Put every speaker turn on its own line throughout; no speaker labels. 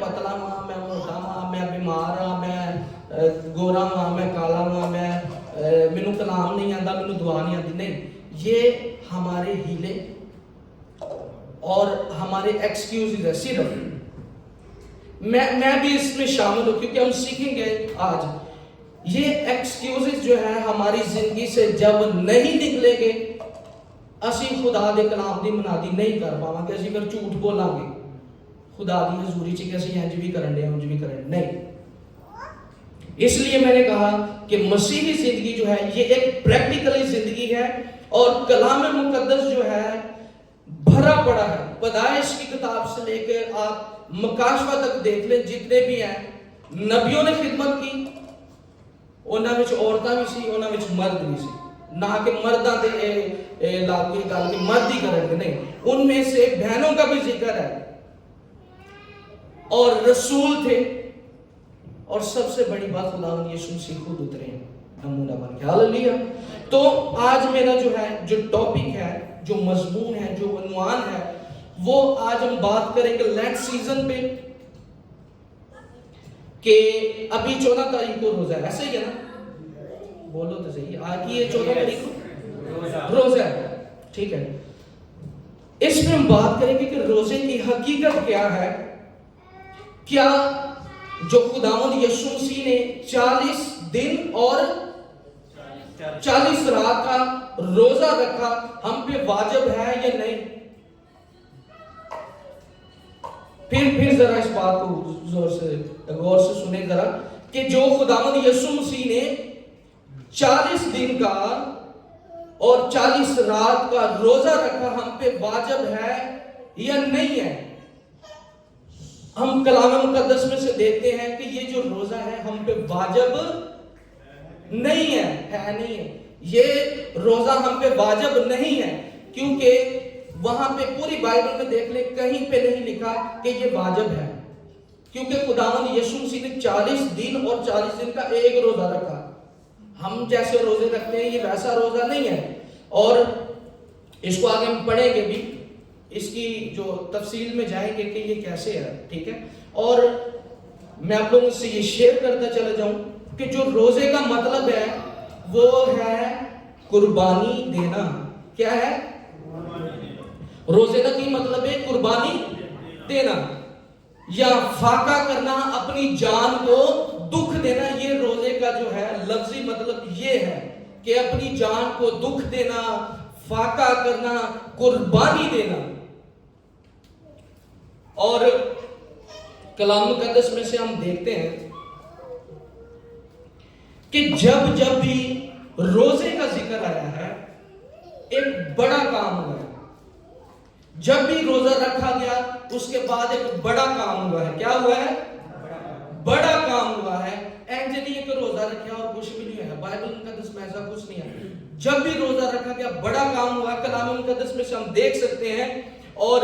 پتلا ہاں، میں موٹا ہاں، میں بیمار ہاں، میں گورا ہاں، میں کالا ہاں، میں مینوں کلام نہیں آتا، مینوں دعا نہیں آتی. نہیں، یہ ہمارے ہیلے اور ہمارے ایکسکیوزز ہے. صرف میں بھی اس میں شامل ہوں، کیونکہ ہم سیکھیں گے آج. یہ ایکسکیوزز جو ہے ہماری زندگی سے جب نہیں نکلے گے، اسی خدا دے کلام دی منادی نہیں کر پاواں گے. اسی پھر جھوٹ بولاں گے خدا دی حضوری چ کہ اسی انج بھی کرن دے انج بھی کرن. نہیں، اس لیے میں نے کہا کہ مسیحی زندگی جو ہے یہ ایک پریکٹیکلی زندگی ہے، اور کلام مقدس جو ہے بھرا پڑا ہے. پیدائش کی کتاب سے لے کے آپ مکاشفہ تک دیکھ لیں، جتنے بھی ہیں نبیوں نے خدمت کی، انہاں وچ عورتاں بھی سی، انہاں وچ مرد بھی سی. نہ کہ مرداں تے لاگو گل کہ مرد ہی کرن گے، نہیں، ان میں سے بہنوں کا بھی ذکر ہے، اور رسول تھے، اور سب سے بڑی بات خداوند یسوع مسیح خود اترے ہیں نمونہ بن کے. ہاللیلویہ. تو آج میرا جو ٹاپک ہے، جو مضمون ہے، جو عنوان ہے، وہ آج ہم بات کریں گے لینٹ سیزن پہ، کہ ابھی 14 تاریخ کو روزہ ہے. ایسے ہی ہے نا؟ بولو تو صحیح. آج کی یہ 14 تاریخ کو روزہ ہے. ٹھیک ہے. اس میں ہم بات کریں گے کہ روزے کی حقیقت کیا ہے. کیا جو خداوند یسوع مسیح نے 40 دن اور 40 رات کا روزہ رکھا ہم پہ واجب ہے یا نہیں؟ پھر ذرا اس بات کو غور سے سنیں ذرا، کہ جو خداوند یسوع مسیح نے 40 دن کا اور 40 رات کا روزہ رکھا ہم پہ واجب ہے یا نہیں ہے. ہم کلام مقدس میں سے دیکھتے ہیں کہ یہ جو روزہ ہے ہم پہ واجب نہیں ہے نہیں ہے. یہ روزہ ہم پہ واجب نہیں ہے، کیونکہ وہاں پہ پوری بائبل میں دیکھ لیں کہیں پہ نہیں لکھا کہ یہ واجب ہے، کیونکہ خداوند یسوع مسیح نے 40 دن اور 40 دن کا ایک روزہ رکھا. ہم جیسے روزے رکھتے ہیں یہ ویسا روزہ نہیں ہے، اور اس کو آگے ہم پڑھیں گے بھی، اس کی جو تفصیل میں جائیں گے کہ یہ کیسے ہے. ٹھیک ہے. اور میں آپ لوگوں سے یہ شیئر کرتا چلا جاؤں کہ جو روزے کا مطلب ہے وہ ہے قربانی دینا. کیا ہے؟ روزے کا کی مطلب ہے قربانی دینا، یا فاقہ کرنا، اپنی جان کو دکھ دینا. یہ روزے کا جو ہے لفظی مطلب یہ ہے کہ اپنی جان کو دکھ دینا، فاقہ کرنا، قربانی دینا. اور کلام مقدس میں سے ہم دیکھتے ہیں کہ جب بھی روزے کا ذکر آیا ہے ایک بڑا کام ہوا ہے. جب بھی روزہ رکھا گیا اس کے بعد ایک بڑا کام ہوا ہے. کیا ہوا ہے؟ بڑا کام ہوا ہے. اینج نہیں ہے کہ روزہ رکھا اور کچھ بھی نہیں ہے. بائبل مقدس میں ایسا کچھ نہیں ہے. جب بھی روزہ رکھا گیا بڑا کام ہوا. کلام مقدس میں سے ہم دیکھ سکتے ہیں، اور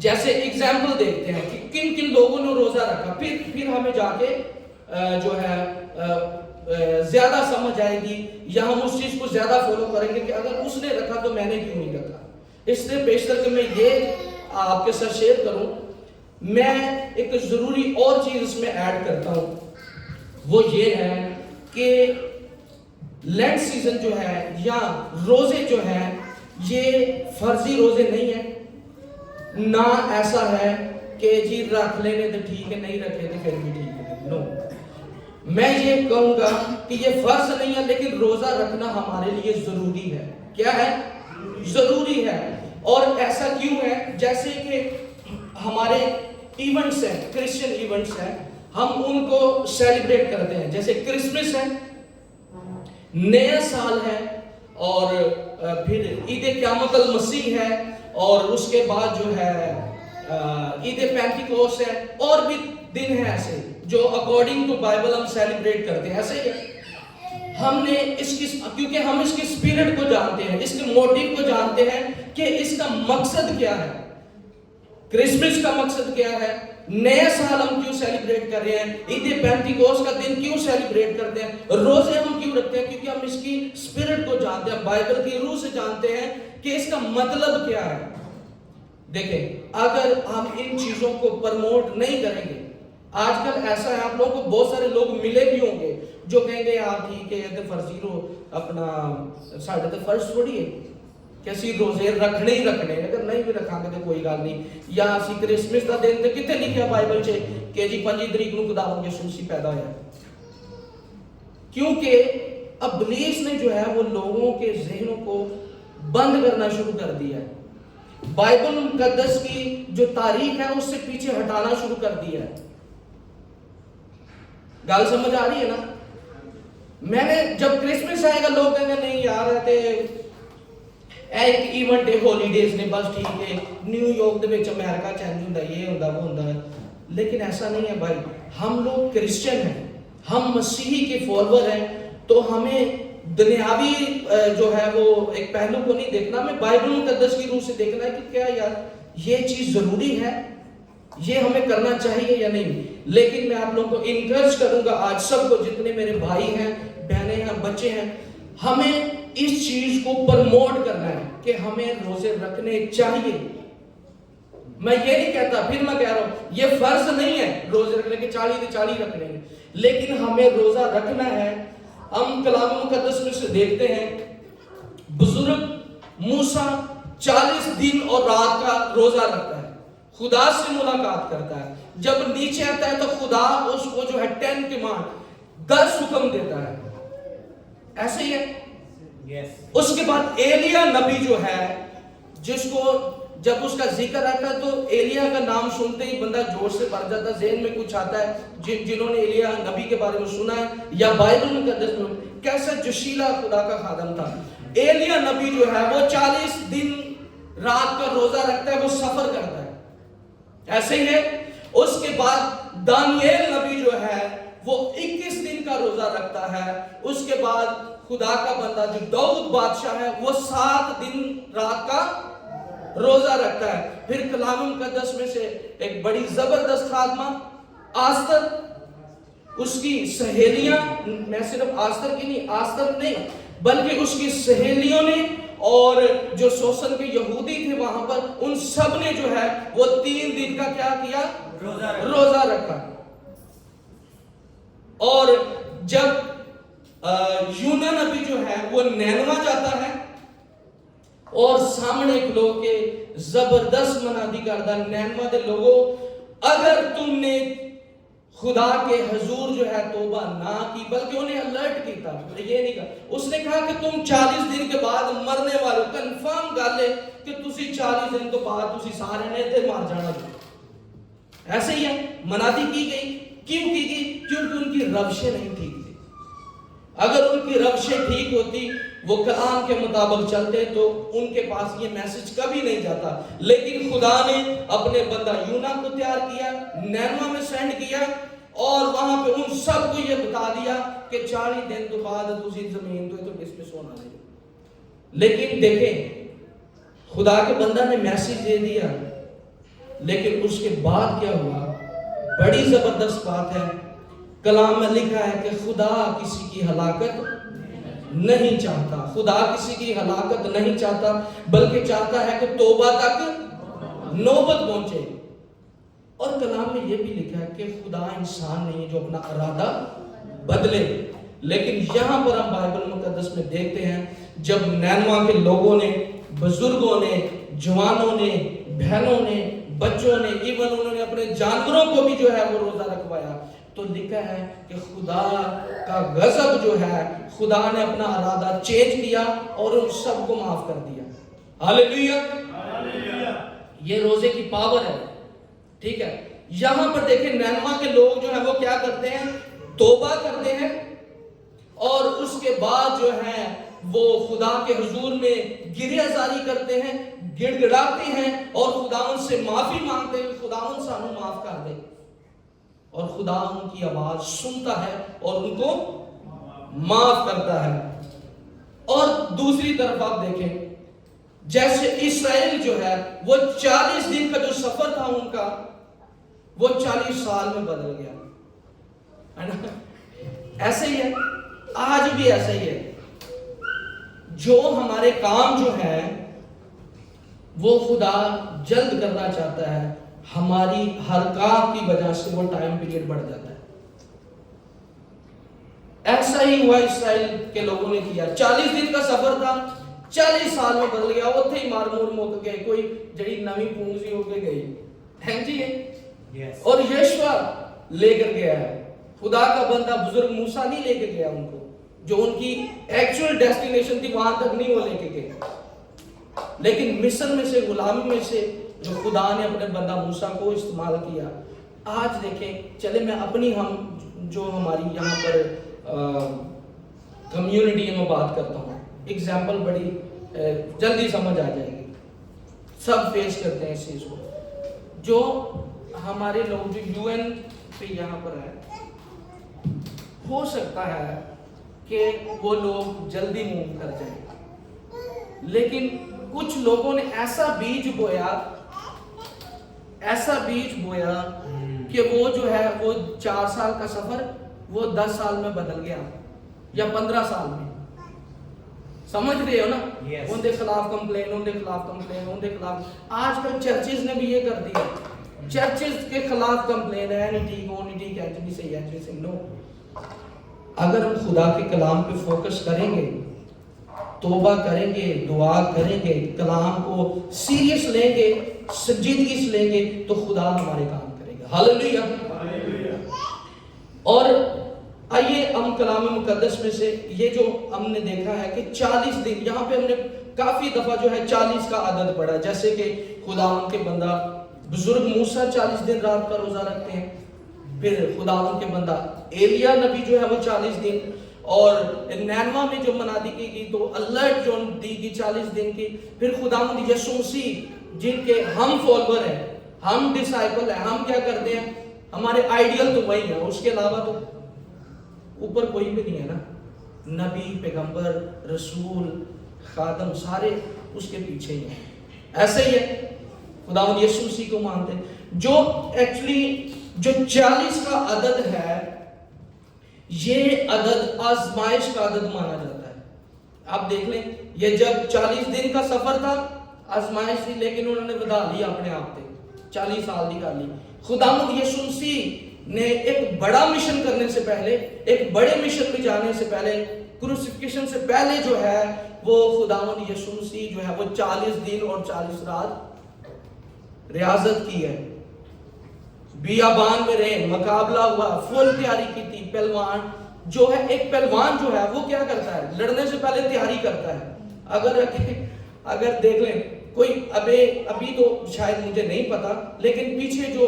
جیسے ایگزامپل دیکھتے ہیں کہ کن کن لوگوں نے روزہ رکھا. پھر ہمیں جا کے جو ہے زیادہ سمجھ آئے گی، یا ہم اس چیز کو زیادہ فالو کریں گے کہ اگر اس نے رکھا تو میں نے کیوں نہیں رکھا. اس سے بیشتر کہ میں یہ آپ کے ساتھ شیئر کروں، میں ایک ضروری اور چیز اس میں ایڈ کرتا ہوں. وہ یہ ہے کہ لینٹ سیزن جو ہے یا روزے جو ہیں یہ فرضی روزے نہیں ہیں. نہ ایسا ہے کہ جی رکھ لینے تو ٹھیک ہے، نہیں رکھے تو پھر بھی ٹھیک ہے. نو، میں یہ کہوں گا کہ یہ فرض نہیں ہے، لیکن روزہ رکھنا ہمارے لیے ضروری ہے. کیا ہے؟ ضروری ہے. اور ایسا کیوں ہے؟ جیسے کہ ہمارے ایونٹس ہیں، کرسچن ایونٹس ہیں، ہم ان کو سیلیبریٹ کرتے ہیں. جیسے کرسمس ہے، نیا سال ہے، اور پھر عید قیامت المسیح ہے، اور اس کے بعد جو ہے عید پینٹیکوسٹ ہے، اور بھی دن ہیں ایسے جو اکارڈنگ ٹو بائبل ہم سیلیبریٹ کرتے ہیں. ایسے ہی ہم نے کیونکہ ہم اس کی اسپرٹ کو جانتے ہیں، اس کے موٹیو کو جانتے ہیں کہ اس کا مقصد کیا ہے. کرسمس کا مقصد کیا ہے، نیا سال ہم کیوں سیلیبریٹ کر رہے ہیں، عید پینٹیکوسٹ کا دن کیوں سیلیبریٹ کرتے ہیں، روزے ہم کیوں رکھتے ہیں، کیونکہ ہم اس کی اسپرٹ کو جانتے ہیں، بائبل کی روح سے جانتے ہیں کہ اس کا مطلب کیا ہے. دیکھیں اگر ہم ان چیزوں کو پرموٹ نہیں کریں گے، آج کل ایسا ہے آپ لوگوں کو بہت سارے لوگ ملے بھی ہوں گے جو کہیں گے یار ٹھیک ہے تے فرضی رو اپنا ساڈے تے فرض تھوڑی ہے کہ اسی روزے رکھنے ہی رکھنے، اگر نہیں بھی رکھاں گے تو کوئی گل نہیں، یا اسی کرسمس دا دن تے کتے لکھیا بائبل چ کہ جی 5 تاریخ نو خداوند یسوع مسیح پیدا ہوا، کیونکہ ابلیس نے جو ہے وہ لوگوں کے ذہنوں کو بند کرنا شروع کر دیا ہے، بائبل مقدس کی جو تاریخ ہے اس سے پیچھے ہٹانا شروع کر دیا ہے۔ گل سمجھ آ رہی ہے نا؟ میں نے جب کرسمس آئے گا لوگ کہیں گے نہیں یار ایک ایونٹ ہے ہولی ڈیز نے بس ٹھیک ہے، نیو یارک دے وچ امریکہ چینج ہوندا یہ ہوندا وہ ہوندا ہے، لیکن ایسا نہیں ہے بھائی، ہم لوگ کرسچن ہیں، ہم مسیحی کے فالوور ہیں، تو ہمیں دنیاوی جو ہے وہ ایک پہلو کو نہیں دیکھنا، ہمیں بائبل مقدس کی روح سے دیکھنا ہے کہ کیا یار یہ چیز ضروری ہے، یہ ہمیں کرنا چاہیے یا نہیں۔ لیکن میں آپ لوگوں کو انکریج کروں گا آج سب کو، جتنے میرے بھائی ہیں بہنیں ہیں بچے ہیں، ہمیں اس چیز کو پرموٹ کرنا ہے کہ ہمیں روزے رکھنے چاہیے۔ میں یہ نہیں کہتا، پھر میں کہہ رہا ہوں یہ فرض نہیں ہے روزے رکھنے کے 40 رکھنے ہیں، لیکن ہمیں روزہ رکھنا ہے۔ ہم کلام مقدس میں سے دیکھتے ہیں بزرگ موسیٰ 40 دن اور رات کا روزہ رکھتا ہے، خدا سے ملاقات کرتا ہے، جب نیچے آتا ہے تو خدا اس کو جو ہے 10 کمانڈ 10 حکم دیتا ہے، ایسے ہی ہے۔ اس کے بعد ایلیا نبی جو ہے، جس کو جب اس کا ذکر آتا ہے تو ایلیا کا نام سنتے ہی بندہ جوش سے بھر جاتا ہے، ذہن میں کچھ آتا ہے جنہوں نے ایلیا نبی کے بارے میں سنا ہے یا بائبل مقدس میں، کیسا جشیلا خدا کا خادم تھا۔ ایلیا نبی جو ہے وہ 40 دن رات کا روزہ رکھتا ہے، وہ سفر کرتا ہے، ایسے ہی ہے۔ اس کے بعد دانییل نبی جو ہے وہ 21 دن کا روزہ رکھتا ہے۔ اس کے بعد خدا کا بندہ جو داؤد بادشاہ ہے وہ 7 دن رات کا روزہ رکھتا ہے۔ پھر کلام مقدس میں سے ایک بڑی زبردست خادمہ آستر، اس کی سہیلیاں، میں صرف آستر کی نہیں بلکہ اس کی سہیلیوں نے اور جو سوسن کے یہودی تھے وہاں پر، ان سب نے جو ہے وہ 3 دن کا کیا کیا؟ روزہ رکھا۔ اور جب یونا نبی جو ہے وہ نینوا جاتا ہے اور سامنے کھلو کے زبردست منادی کردہ، نینوا دے لوگوں اگر تم نے خدا کے حضور جو ہے توبہ نہ کی، بلکہ انہیں الرٹ کیتا، یہ نہیں کہا، اس نے کہا کہ تم 40 دن کے بعد مرنے والے، کنفرم کر لے کہ تسی 40 دن کے بعد تسی سارے نے تے مار جانا۔ ایسے ہی ہے، منادی کی گئی، کیوں کی گئی؟ کیونکہ ان کی روشیں نہیں ٹھیک تھی۔ اگر ان کی روشیں ٹھیک ہوتی، وہ کلام کے مطابق چلتے، تو ان کے پاس یہ میسج کبھی نہیں جاتا۔ لیکن خدا نے اپنے بندہ یونا کو تیار کیا، نینوا میں سینڈ کیا، اور وہاں پہ ان سب کو یہ بتا دیا کہ 40 دن تو بعد تسی زمین تو ڈسمس ہونا نہیں۔ لیکن دیکھیں خدا کے بندہ نے میسج دے دیا، لیکن اس کے بعد کیا ہوا؟ بڑی زبردست بات ہے، کلام میں لکھا ہے کہ خدا کسی کی ہلاکت نہیں چاہتا، خدا کسی کی ہلاکت نہیں چاہتا، بلکہ چاہتا ہے کہ توبہ تک نوبت پہنچے۔ اور کلام میں یہ بھی لکھا ہے کہ خدا انسان نہیں جو اپنا ارادہ بدلے۔ لیکن یہاں پر ہم بائبل مقدس میں دیکھتے ہیں جب نینوا کے لوگوں نے، بزرگوں نے، جوانوں نے، بہنوں نے، بچوں نے، ایون انہوں نے اپنے جانوروں کو بھی جو ہے وہ روزہ رکھوایا، تو لکھا ہے کہ خدا کا غضب جو ہے، خدا نے اپنا ارادہ چینج کیا اور ان سب کو معاف کر دیا۔ ہاللیلویہ! یہ روزے کی پاور ہے، ٹھیک ہے۔ یہاں پر دیکھیں نینوا کے لوگ جو ہیں وہ کیا کرتے ہیں؟ توبہ کرتے ہیں، اور اس کے بعد جو ہے وہ خدا کے حضور میں گریہ زاری کرتے ہیں، گڑ گڑاتے ہیں اور خداوند سے معافی مانگتے ہیں، خداوند سانو معاف کر دے، اور خدا ان کی آواز سنتا ہے اور ان کو معاف کرتا ہے۔ اور دوسری طرف آپ دیکھیں جیسے اسرائیل جو ہے وہ 40 دن کا جو سفر تھا ان کا، وہ 40 سال میں بدل گیا، ہے نا؟ ایسے ہی ہے، آج بھی ایسا ہی ہے۔ جو ہمارے کام جو ہے وہ خدا جلد کرنا چاہتا ہے، ہماری حرکات کی وجہ سے وہ ٹائم پیریڈ بڑھ جاتا ہے۔ ایسا ہی ہوا اسرائیل کے لوگوں نے کیا، 40 دن کا سفر تھا، 40 سال میں بدل گیا، اتھے ہی مارمور موک گئے، کوئی جڑی نوی پونزی ہو کے گئی ہیں جی۔ اور یشوا لے کر گیا ہے، خدا کا بندہ بزرگ موسیٰ نہیں لے کے گیا ان کو، جو ان کی ایکچول ڈیسٹینیشن تھی وہاں تک نہیں وہ لے کے گئے، لیکن مصر میں سے، غلامی میں سے جو خدا نے اپنے بندہ موسیٰ کو استعمال کیا۔ آج دیکھیں، چلے میں اپنی جو ہماری یہاں پر کمیونٹی میں بات کرتا ہوں، اگزامپل بڑی جلدی سمجھ آ جائے گی، سب فیس کرتے ہیں اس چیز کو۔ جو ہمارے لوگ جو یو این پہ یہاں پر ہے، ہو سکتا ہے کہ وہ لوگ جلدی موو کر جائیں، لیکن کچھ لوگوں نے ایسا بیج بویا کہ وہ جو ہے وہ 4 سال کا سفر وہ 10 سال میں بدل گیا، یا 15 سال میں۔ سمجھ رہے ہو نا؟ ان کے خلاف کمپلین، آج کل چرچز نے بھی یہ کر دیا، چرچز کے خلاف کمپلین ہے، نہیں ٹھیک ہو، نہیں ٹھیک ہے، نہیں صحیح ہے، نہیں صحیح۔ نو، اگر ہم خدا کے کلام پہ فوکس کریں گے، توبہ کریں گے، دعا کریں گے، کلام کو سیریس لیں گے، سنجیدگی سے لیں گے، تو خدا ہمارے کام کرے گا۔ ہاللیلویہ۔ اور آئیے ہم کلام مقدس میں سے یہ جو ہم نے دیکھا ہے کہ 40 دن، یہاں پہ ہم نے کافی دفعہ جو ہے 40 کا عدد پڑھا، جیسے کہ خداوند کے بندہ بزرگ موسیٰ 40 دن رات کا روزہ رکھتے ہیں، پھر خداوند کے بندہ ایلیا نبی جو ہے وہ 40 دن، اور نینوا میں جو منادی کی گئی تو الرٹ جو دی گئی 40 دن کی، پھر خداوند یسوع مسیح جن کے ہم فالوور ہیں، ہم ڈسائپل ہیں، ہم کیا کرتے ہیں، ہمارے آئیڈیل تو وہی ہیں، اس کے علاوہ تو اوپر کوئی بھی نہیں ہے نا، نبی، پیغمبر، رسول، خادم، سارے اس کے پیچھے ہی ہیں۔ ایسے ہی ہے، خداوند یسوع مسیح کو مانتے ہیں۔ جو ایکچولی جو 40 کا عدد ہے، یہ عدد آزمائش کا عدد مانا جاتا ہے۔ آپ دیکھ لیں، یہ جب 40 دن کا سفر تھا، آزمائش تھی، لیکن انہوں نے بتا لیا اپنے آپ پہ، 40 سال نکال لی۔ خداوند یسوع مسیح نے ایک بڑا مشن کرنے سے پہلے، ایک بڑے مشن میں جانے سے پہلے، کروسیفکیشن سے پہلے جو ہے وہ خداوند یسوع مسیح جو ہے وہ 40 دن اور 40 رات ریاضت کی ہے، بیابان میں رہے، مقابلہ ہوا، فل تیاری کی تھی۔ پہلوان جو ہے، ایک پہلوان جو ہے وہ کیا کرتا ہے، لڑنے سے پہلے تیاری کرتا ہے۔ اگر دیکھ لیں، کوئی ابھی تو شاید مجھے نہیں پتا، لیکن پیچھے جو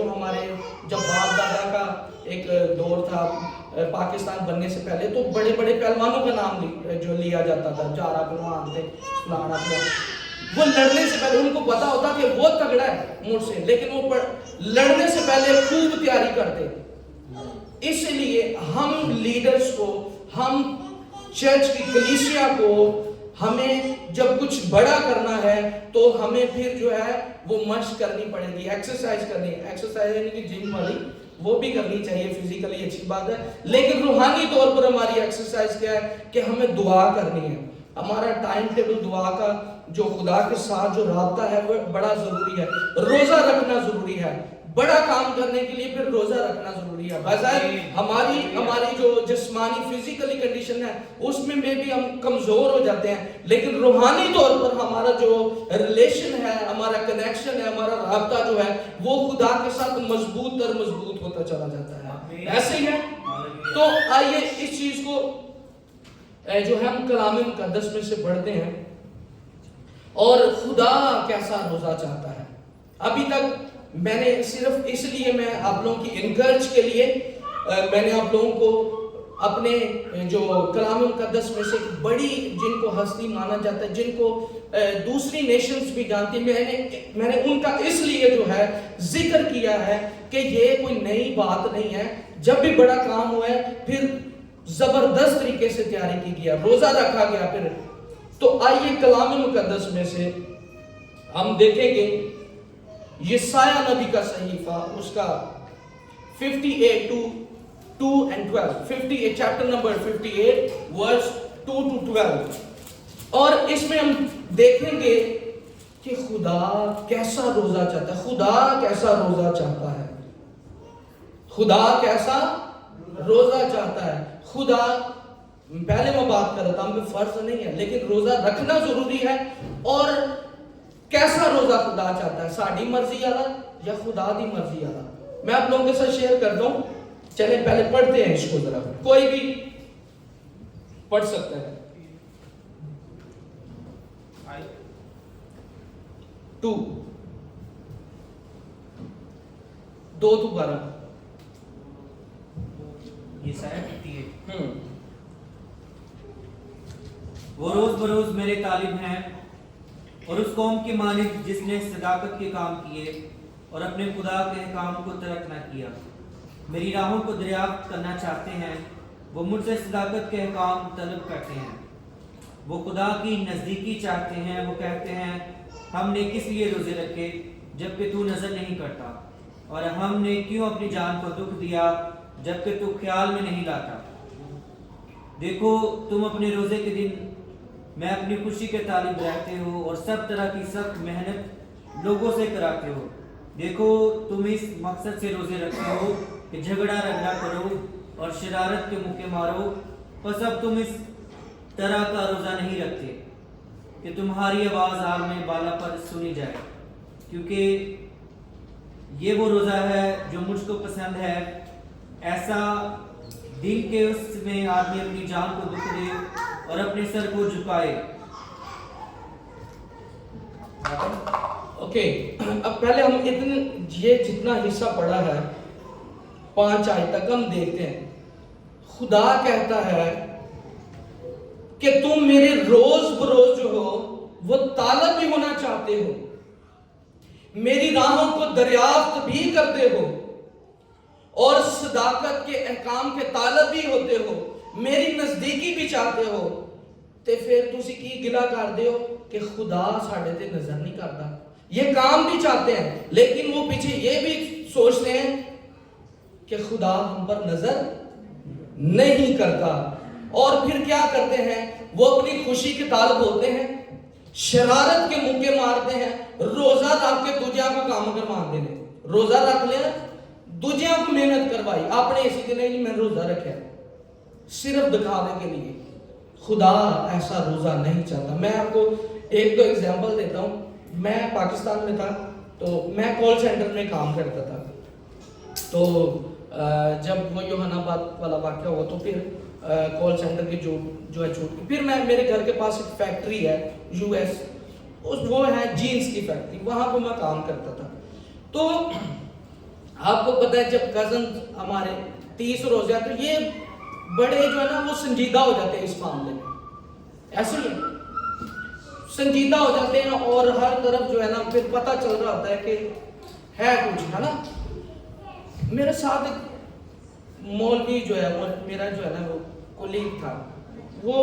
ہمارے جب باپ دادا کا ایک دور تھا پاکستان بننے سے پہلے، تو بڑے بڑے پہلوانوں کا نام جو لیا جاتا تھا، جارا پہلوان تھے، فلانا پہلوان، وہ لڑنے سے پہلے ان کو پتا ہوتا کہ وہ تگڑا ہے مجھ سے، لیکن وہ لڑنے سے پہلے خوب تیاری کرتے۔ اس لیے ہم لیڈرز کو، ہم چرچ کی کلیسیا کو، ہمیں جب کچھ بڑا کرنا ہے تو ہمیں پھر جو ہے وہ مشق کرنی پڑے گی، ایکسرسائز کرنی ہے۔ ایکسرسائز یعنی کہ جم والی، وہ بھی کرنی چاہیے، فزیکلی اچھی بات ہے، لیکن روحانی طور پر ہماری ایکسرسائز کیا ہے کہ ہمیں دعا کرنی ہے۔ ہمارا ٹائم ٹیبل دعا کا جو خدا کے ساتھ جو رابطہ ہے وہ بڑا ضروری ہے۔ روزہ رکھنا ضروری ہے، بڑا کام کرنے کے لیے پھر روزہ رکھنا ضروری ہے۔ بظاہر ہماری جو جسمانی فزیکلی کنڈیشن ہے اس میں بھی ہم کمزور ہو جاتے ہیں، لیکن روحانی طور پر ہمارا جو ریلیشن ہے، ہمارا کنیکشن ہے، ہمارا رابطہ جو ہے وہ خدا کے ساتھ مضبوط تر مضبوط ہوتا چلا جاتا ہے۔ ایسے ہی ہے۔ تو آئیے اس چیز کو جو ہے ہم کلام مقدس میں سے پڑھتے ہیں، اور خدا کیسا روزہ چاہتا ہے۔ ابھی تک میں نے صرف اس لیے میں آپ لوگوں کی انکرج کے لیے میں نے آپ لوگوں کو اپنے جو کلام مقدس میں سے بڑی جن کو ہستی مانا جاتا ہے، جن کو دوسری نیشنز بھی جانتی ہیں، میں نے ان کا اس لیے جو ہے ذکر کیا ہے کہ یہ کوئی نئی بات نہیں ہے۔ جب بھی بڑا کام ہوا ہے پھر زبردست طریقے سے تیاری کی گیا، روزہ رکھا گیا۔ پھر تو آئیے کلام مقدس میں سے ہم دیکھیں گے یسایہ نبی کا صحیفہ، اس کا 58:2-12، چیپٹر نمبر 58 ورس 2-12، اور اس میں ہم دیکھیں گے کہ خدا کیسا روزہ چاہتا ہے. خدا کیسا روزہ چاہتا ہے؟ خدا کیسا روزہ چاہتا ہے؟ خدا، پہلے میں بات کر رہا تھا، ہم پہ فرض نہیں ہے لیکن روزہ رکھنا ضروری ہے. اور کیسا روزہ خدا چاہتا ہے؟ ساڑی مرضی والا یا خدا دی مرضی والا؟ میں آپ لوگوں کے ساتھ شیئر کرتا ہوں. چلیں پہلے پڑھتے ہیں اس کو ذرا، کوئی بھی پڑھ سکتا ہے. 2:12
وہ روز بروز میرے طالب ہیں اور اس قوم کی مانند جس نے صداقت کے کام کیے اور اپنے خدا کے احکام کو ترک نہ کیا. میری راہوں کو دریافت کرنا چاہتے ہیں، وہ مجھ سے صداقت کے احکام طلب کرتے ہیں. وہ خدا کی نزدیکی چاہتے ہیں. وہ کہتے ہیں ہم نے کس لیے روزے رکھے جبکہ تو نظر نہیں کرتا، اور ہم نے کیوں اپنی جان کو دکھ دیا جبکہ تو خیال میں نہیں لاتا. دیکھو تم اپنے روزے کے دن میں اپنی خوشی کے طالب رہتے ہو اور سب طرح کی سخت محنت لوگوں سے کراتے ہو. دیکھو تم اس مقصد سے روزے رکھتے ہو کہ جھگڑا نہ کرو اور شرارت کے موقع مارو. پس اب تم اس طرح کا روزہ نہیں رکھتے کہ تمہاری آواز آگ میں بالا پر سنی جائے، کیونکہ یہ وہ روزہ ہے جو مجھ کو پسند ہے، ایسا دن کہ اس میں آدمی اپنی جان کو دکھ دے اور اپنے سر کو جھکائے.
اوکے، اب پہلے ہم یہ جتنا حصہ پڑھا ہے 5 آیت تک ہم دیکھتے ہیں. خدا کہتا ہے کہ تم میرے روز بروز جو ہو وہ طالب بھی ہونا چاہتے ہو، میری راہوں کو دریافت بھی کرتے ہو اور صداقت کے احکام کے طالب بھی ہوتے ہو، میری نزدیکی بھی چاہتے ہو. تے پھر تسی کی گلہ کر دے ہو کہ خدا ساڑھے تے نظر نہیں کرتا. یہ کام بھی چاہتے ہیں لیکن وہ پیچھے یہ بھی سوچتے ہیں کہ خدا ہم پر نظر نہیں کرتا. اور پھر کیا کرتے ہیں؟ وہ اپنی خوشی کے طالب ہوتے ہیں، شرارت کے موقع مارتے ہیں. روزہ رکھ کے دوجیاں کو کام کروا دینے، روزہ رکھ لیا دوجیاں کو محنت کروائی، آپ نے اسی دن نہیں میں روزہ رکھا صرف دکھانے کے لیے. خدا ایسا روزہ نہیں چاہتا. میں آپ کو 1-2 ایگزامپل دیتا ہوں. میں پاکستان میں تھا تو میں کال سینٹر میں کام کرتا تھا. تو جب وہ یوحنا آباد والا واقعہ ہوا تو پھر کال سینٹر کی جو ہے چھوٹ گئی. پھر میں میرے گھر کے پاس ایک فیکٹری ہے US، وہ ہے جینز کی فیکٹری، وہاں پہ میں کام کرتا تھا. تو آپ کو پتہ ہے جب کزن ہمارے 30 روزے ہیں تو یہ بڑے جو ہے نا وہ سنجیدہ ہو جاتے ہیں اس معاملے میں. ایسے ہی سنجیدہ ہو جاتے ہیں اور ہر طرف جو ہے نا پھر پتہ چل رہا ہوتا ہے کہ ہے کچھ، ہے نا. میرے ساتھ ایک مولوی جو ہے میرا جو ہے نا وہ کولیگ تھا، وہ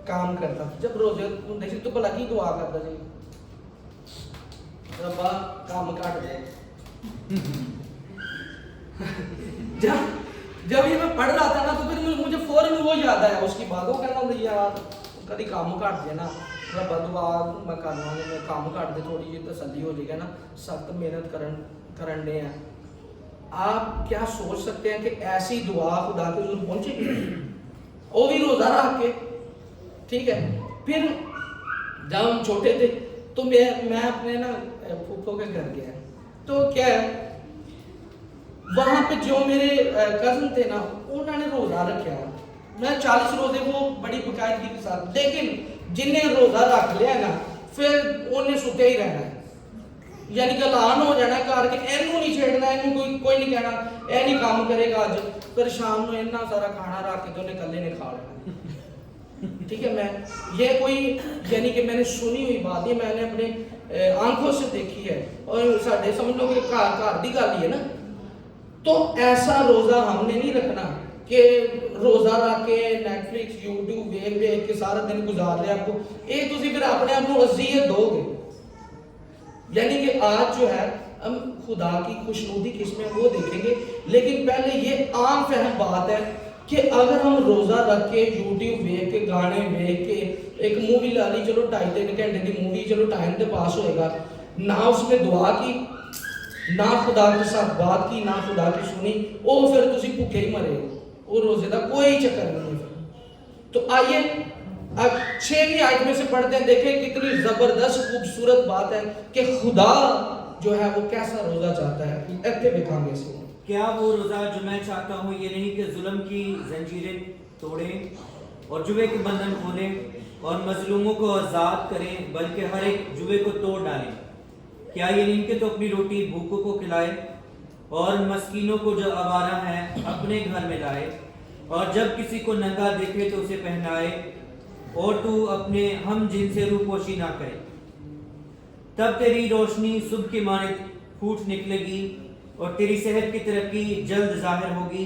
کام کرتا تھا. جب روزے دیکھتے تو بھلا کی دعا کرتا جی ربا کام کاٹ دے. جب یہ میں پڑھ رہا تھا نا تو پھر مجھے فوراً وہ یاد آیا اس کی بات. وہ کہنا ہوں یار کدی کام کاٹ دے نا ربا دعا میں کرنا میں کام کاٹ دے، تھوڑی جی تسلی ہو جائے گا نا، سخت محنت کرن دے ہیں. آپ کیا سوچ سکتے ہیں کہ ایسی دعا خدا کے حضور پہنچے گی؟ وہ بھی روزہ رکھ کے. ٹھیک ہے. پھر جب ہم چھوٹے تھے تو میں اپنے نا پھوپھو کے گھر گیا تو کیا ہے وہاں پہ جو میرے کزن تھے نا انہوں نے روزہ رکھا. میں 40 روزے وہ بڑی باقاعدگی کے ساتھ، لیکن جن نے روزہ رکھ لیا نا پھر انہیں ستے ہی رہنا ہے، یعنی کہ اعلان ہو جانا کار کے اینو نہیں چھیڑنا، اینو کوئی نہیں کہنا اے نہیں کام کرے گا آج، پھر شام کو اتنا سارا کھانا رکھ کے تو انہیں کلے نے کھا لینا. ٹھیک ہے. میں یہ کوئی یعنی کہ میں نے سنی ہوئی بات ہے، میں نے اپنے آنکھوں سے دیکھی ہے اور ساڈے سمجھ لو کہ گھر دی گل ہی ہے نا. تو ایسا روزہ ہم نے نہیں رکھنا کہ روزہ رکھ کے نیٹ فلکس یوٹیوب ویکھ کے سارا دن گزار لیا. آپ کو یہ تسی پھر اپنے آپ کو اذیت دو گے. یعنی کہ آج جو ہے ہم خدا کی خوشنودی کس میں وہ دیکھیں گے، لیکن پہلے یہ عام فہم بات ہے کہ اگر ہم روزہ رکھ کے یوٹیوب ویکھ کے گانے ویکھ کے ایک مووی لا لی, چلو 2.5-3 گھنٹے کی مووی, چلو ٹائم تو پاس ہوئے گا, نہ اس میں دعا کی, نہ خدا کے ساتھ بات کی, نہ خدا کی سنی, وہ پھر تسی بھوکے ہی مرے ہو, وہ روزے کا کوئی چکر نہیں ہے. تو آئیے اب 6ویں آیت میں سے پڑھتے ہیں, دیکھیں کتنی زبردست خوبصورت بات ہے کہ خدا جو ہے وہ کیسا روزہ چاہتا ہے. ایتھے دیکھاں گے سے
کیا وہ روزہ جو میں چاہتا ہوں یہ نہیں کہ ظلم کی زنجیریں توڑیں اور جوے کے بندھن کھولیں اور مظلوموں کو آزاد کریں, بلکہ ہر ایک جوے کو توڑ ڈالیں. کیا یہ نہیں کہ تو اپنی روٹی بھوکوں کو کھلائے اور مسکینوں کو جو آوارہ ہیں اپنے گھر میں لائے, اور جب کسی کو ننگا دیکھے تو اسے پہنائے, اور تو اپنے ہم جن سے روپوشی نہ کرے. تب تیری روشنی صبح کی مانند پھوٹ نکلے گی اور تیری صحت کی ترقی جلد ظاہر ہوگی.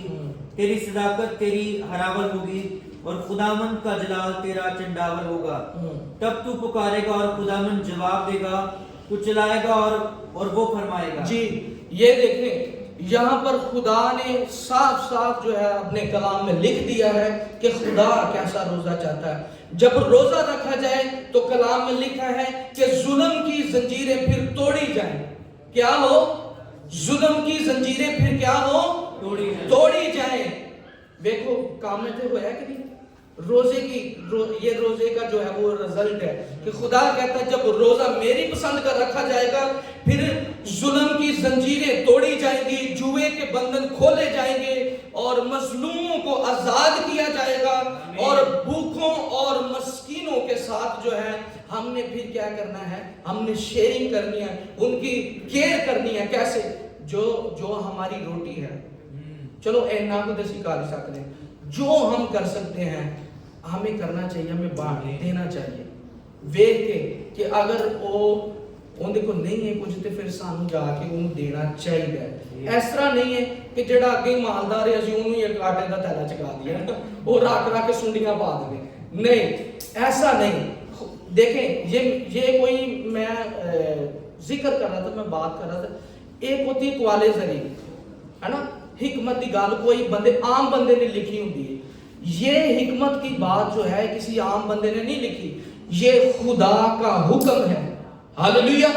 تیری صداقت تیری ہراول ہوگی اور خداوند کا جلال تیرا چنڈاول ہوگا. تب تو پکارے گا اور خداوند جواب دے گا, تو چلائے گا اور وہ فرمائے گا.
جی یہ دیکھیں یہاں پر خدا نے صاف صاف جو ہے اپنے کلام میں لکھ دیا ہے کہ خدا کیسا روزہ چاہتا ہے. جب روزہ رکھا جائے تو کلام میں لکھا ہے کہ ظلم کی زنجیریں پھر توڑی جائیں. کیا ہو؟ ظلم کی زنجیریں پھر کیا ہو؟ توڑی جائیں. دیکھو کام میں تو ہوا ہے کہ نہیں؟ روزے کی یہ روزے کا جو ہے وہ رزلٹ ہے کہ خدا کہتا ہے جب روزہ میری پسند کا رکھا جائے گا پھر ظلم کی زنجیریں توڑی جائیں گی, جوے کے بندھن کھولے جائیں گے اور مظلوموں کو آزاد کیا جائے گا, اور بھوکوں اور مسکینوں کے ساتھ جو ہے ہم نے پھر کیا کرنا ہے, ہم نے شیئرنگ کرنی ہے, ان کی کیئر کرنی ہے. کیسے؟ جو ہماری روٹی ہے, چلو اینا کو دسی کر سکتے ہیں, جو ہم کر سکتے ہیں ہمیں کرنا چاہیے, ہمیں بانٹ دینا چاہیے. ویکھ کے کہ اگر وہ اندے کو نہیں ہے کچھ تو پھر سانو جا کے انہوں دینا چاہیے. اس طرح نہیں ہے کہ جڑا اگے مالدار ہے اسی انہوں ایک آٹے کا تھیلا چکا دیا وہ رکھ کے سنڈیاں پا دیں. نہیں, ایسا نہیں. دیکھیں یہ کوئی میں ذکر کر رہا تھا, میں بات کر رہا تھا, ایک ہوتی ہے کوالے ذریعے ہے نا, حکمت کی گال کوئی بندے عام بندے نے لکھی ہوتی ہے. یہ حکمت کی بات جو ہے کسی عام بندے نے نہیں لکھی, یہ خدا کا حکم ہے. ہاللیلویا.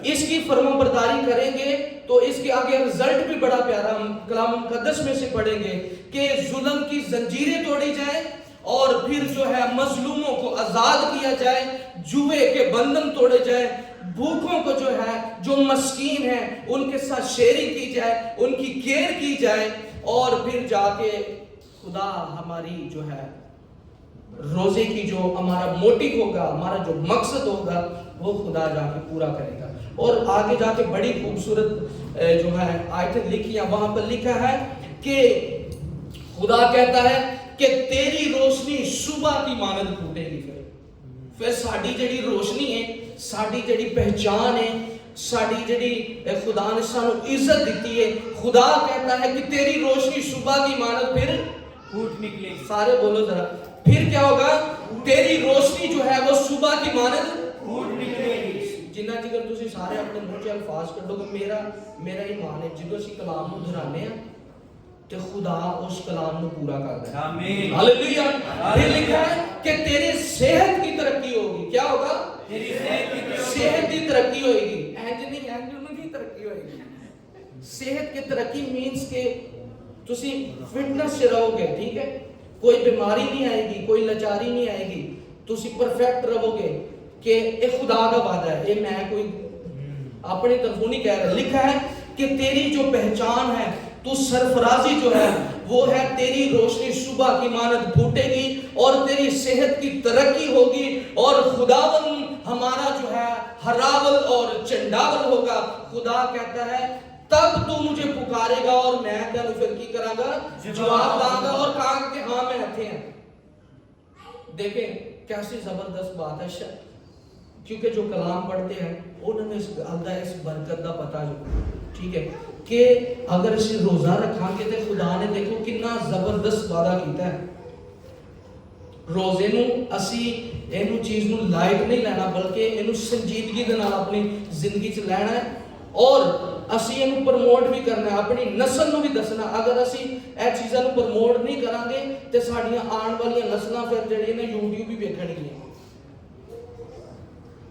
اس کی فرما برداری کریں گے تو اس کے آگے رزلٹ بھی بڑا پیارا ہم کلام مقدس میں سے پڑھیں گے کہ ظلم کی زنجیریں توڑی جائیں اور پھر جو ہے مظلوموں کو آزاد کیا جائے, جوے کے بندھن توڑے جائیں, بھوکوں کو جو ہے جو مسکین ہیں ان کے ساتھ شیئرنگ کی جائے, ان کی کیئر کی جائے, اور پھر جا کے خدا ہماری جو ہے روزے کی جو ہمارا موٹیو ہوگا, ہمارا جو مقصد ہوگا وہ خدا جا کے پورا کرے گا. اور آگے جا کے بڑی خوبصورت جو ہے آیتیں لکھی ہیں, وہاں پر لکھا ہے کہ خدا کہتا ہے کہ تیری روشنی صبح کی مانند پھوٹے گی. پھر ساڈی جڑی روشنی ہے, ساڈی جڑی پہچان ہے, ساڈی جڑی خدا نے سانو عزت دیتی ہے, خدا کہتا ہے کہ تیری روشنی صبح کی مانند پھر
پھوٹ نکلے.
سارے بولو ذرا, پھر کیا ہوگا؟ تیری روشنی جو ہے وہ صبح کی مانند
پھوٹ نکلے گی.
جنہ جگر تسی سارے اپنے منہ چ الفاظ کڈو کہ میرا ایمان ہے جدوں اسی کلام نو دہرانے ہیں تے خدا اس کلام نو پورا کردا ہے.
آمین.
ہاللیلویا. پھر لکھا ہے کہ تیری صحت کی ترقی ہوگی. کیا ہوگا؟
تیری
صحت کی ترقی ہوئے گی. انجن کی ترقی ہوئے گی. صحت کی ترقی مینس کہ تسی فٹنس سے رہو گے, ٹھیک ہے, کوئی بیماری نہیں آئے گی, کوئی لاچاری نہیں آئے گی, تسی پرفیکٹ رہو گے. کہ یہ خدا کا وعدہ ہے, یہ میں کوئی اپنی طرفوں نہیں کہہ رہا. لکھا ہے کہ تیری جو پہچان ہے, تو سرفرازی جو ہے وہ ہے تیری روشنی صبح کی مانند پھوٹے گی اور تیری صحت کی ترقی ہوگی, اور خداوند ہمارا جو ہے ہراول اور چنڈاول ہوگا. خدا کہتا ہے تب تو مجھے پکارے گا اور میں تینوں پھر کی کراں گا, جواب داں گا اور کہاں کہ ہاں میں ہتھے ہیں. دیکھیں کیسی زبردست بات ہے, کیونکہ جو کلام پڑھتے ہیں انہوں نے اس برکت کا پتہ جو ٹھیک ہے کہ اگر اسی روزہ رکھاں گے تو خدا نے دیکھو کتنا زبردست وعدہ کیتا ہے. روزے نو اسی اینو چیز نو لائٹ نہیں لینا بلکہ اینو سنجیدگی دے نال اپنی زندگی چ لینا ہے, اور ਅਸੀਂ ਇਹਨੂੰ ਪ੍ਰਮੋਟ ਵੀ ਕਰਨਾ ਹੈ, ਆਪਣੀ ਨਸਲ ਨੂੰ ਵੀ ਦੱਸਣਾ। ਅਗਰ ਅਸੀਂ ਇਹ ਚੀਜ਼ਾਂ ਨੂੰ ਪ੍ਰਮੋਟ ਨਹੀਂ ਕਰਾਂਗੇ ਤੇ ਸਾਡੀਆਂ ਆਉਣ ਵਾਲੀਆਂ ਨਸਲਾਂ ਫਿਰ ਜਿਹੜੀਆਂ ਨੇ YouTube ਵੀ ਵੇਖਣਗੀਆਂ।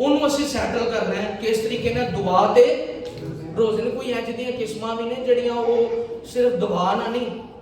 ਉਹਨੂੰ ਅਸੀਂ ਸੈਟਲ ਕਰਨਾ ਹੈ ਕਿਸ ਤਰੀਕੇ ਨਾਲ? ਦੁਆ ਤੇ ਰੋਜ਼ੇ ਨੇ। ਕੋਈ ਇੰਜ ਦੀਆਂ ਕਿਸਮਾਂ ਵੀ ਨੇ ਜਿਹੜੀਆਂ ਉਹ ਸਿਰਫ ਦੁਆ ਨਾਲ ਨਹੀਂ,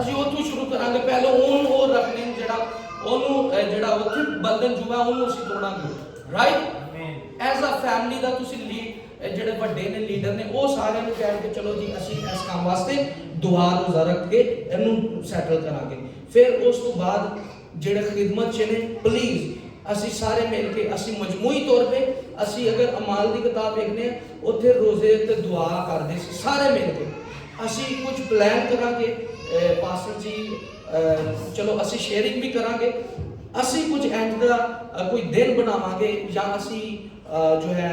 ਅਸੀਂ ਉੱਥੋਂ ਸ਼ੁਰੂ ਕਰਾਂਗੇ। ਪਹਿਲਾਂ ਉਹਨੂੰ ਉਹ ਰੱਖਣੇ ਜਿਹੜਾ ਉੱਥੇ ਬੰਧਨ ਜੁਆ ਉਹਨੂੰ ਅਸੀਂ ਤੋੜਾਂਗੇ, ਰਾਈਟ। ਐਜ਼ ਅ ਫੈਮਿਲੀ ਦਾ ਤੁਸੀਂ ਜਿਹੜੇ ਵੱਡੇ ਨੇ, ਲੀਡਰ ਨੇ, ਉਹ ਸਾਰਿਆਂ ਨੂੰ ਕਹਿ ਕੇ ਚਲੋ ਜੀ ਅਸੀਂ ਇਸ ਕੰਮ ਵਾਸਤੇ ਦੁਆ ਰੋਜ਼ਾ ਰੱਖ ਕੇ ਇਹਨੂੰ ਸੈਟਲ ਕਰਾਂਗੇ। ਫਿਰ ਉਸ ਤੋਂ ਬਾਅਦ ਜਿਹੜੇ ਖਿਦਮਤ ਚ ਨੇ, ਪਲੀਜ਼ ਅਸੀਂ ਸਾਰੇ ਮਿਲ ਕੇ, ਅਸੀਂ ਮਜਮੂਈ ਤੌਰ ਤੇ, ਅਸੀਂ ਅਗਰ ਅਮਾਲ ਦੀ ਕਿਤਾਬ ਵੇਖਨੇ ਉੱਥੇ ਰੋਜ਼ੇ ਤੇ ਦੁਆ ਕਰਦੇ ਸੀ ਸਾਰੇ ਮਿਲ ਕੇ। ਅਸੀਂ ਕੁਝ ਪਲਾਨ ਕਰਾਂਗੇ ਪਾਸਟਰ ਜੀ, ਚਲੋ ਅਸੀਂ ਸ਼ੇਅਰਿੰਗ ਵੀ ਕਰਾਂਗੇ। ਅਸੀਂ ਕੁਝ ਇੰਜ ਦਾ ਕੋਈ ਦਿਨ ਬਣਾਵਾਂਗੇ ਜਾਂ ਅਸੀਂ ਜੋ ਹੈ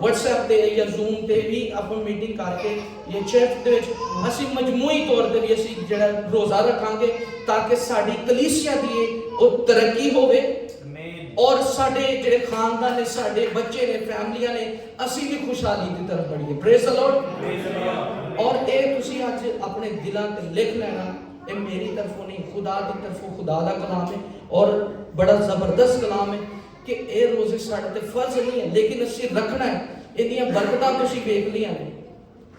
WhatsApp ਤੇ ਜਾਂ Zoom ਤੇ ਵੀ ਆਪਾਂ ਮੀਟਿੰਗ ਕਰਕੇ ਇਹ ਚਰਚ ਦੇ ਵਿੱਚ ਅਸੀਂ ਮਜਮੂਈ ਤੌਰ ਤੇ ਵੀ ਅਸੀਂ ਜਿਹੜਾ ਰੋਜ਼ਾ ਰੱਖਾਂਗੇ ਤਾਂ ਕਿ ਸਾਡੀ ਕਲੀਸਿਆ ਦੀ ਉਹ ਤਰੱਕੀ ਹੋਵੇ ਔਰ ਸਾਡੇ ਜਿਹੜੇ ਖਾਨਦਾਨ ਨੇ, ਸਾਡੇ ਬੱਚੇ ਨੇ, ਫੈਮਲੀਆਂ ਨੇ, ਅਸੀਂ ਵੀ ਖੁਸ਼ਹਾਲੀ ਦੀ ਤਰਫ ਬੜੀਏ। Praise the Lord. ਔਰ ਇਹ ਤੁਸੀਂ ਅੱਜ ਆਪਣੇ ਦਿਲਾਂ ਤੇ ਲਿਖ ਲੈਣਾ, ਇਹ ਮੇਰੀ ਤਰਫੋਂ ਨਹੀਂ, ਖੁਦਾ ਦੀ ਤਰਫੋਂ ਖੁਦਾ ਦਾ ਕਲਾਮ ਹੈ ਔਰ ਬੜਾ ਜ਼ਬਰਦਸਤ ਕਲਾਮ ਹੈ ਕਿ ਇਹ ਰੋਜ਼ੇ ਸਾਡੇ ਤੇ ਫਰਜ਼ ਨਹੀਂ ਹੈ ਲੇਕਿਨ ਅਸੀਂ ਰੱਖਣਾ ਹੈ। ਇਹਦੀਆਂ ਬਰਕਤਾਂ ਤੁਸੀਂ ਵੇਖ ਲੀਆਂ ਨੇ।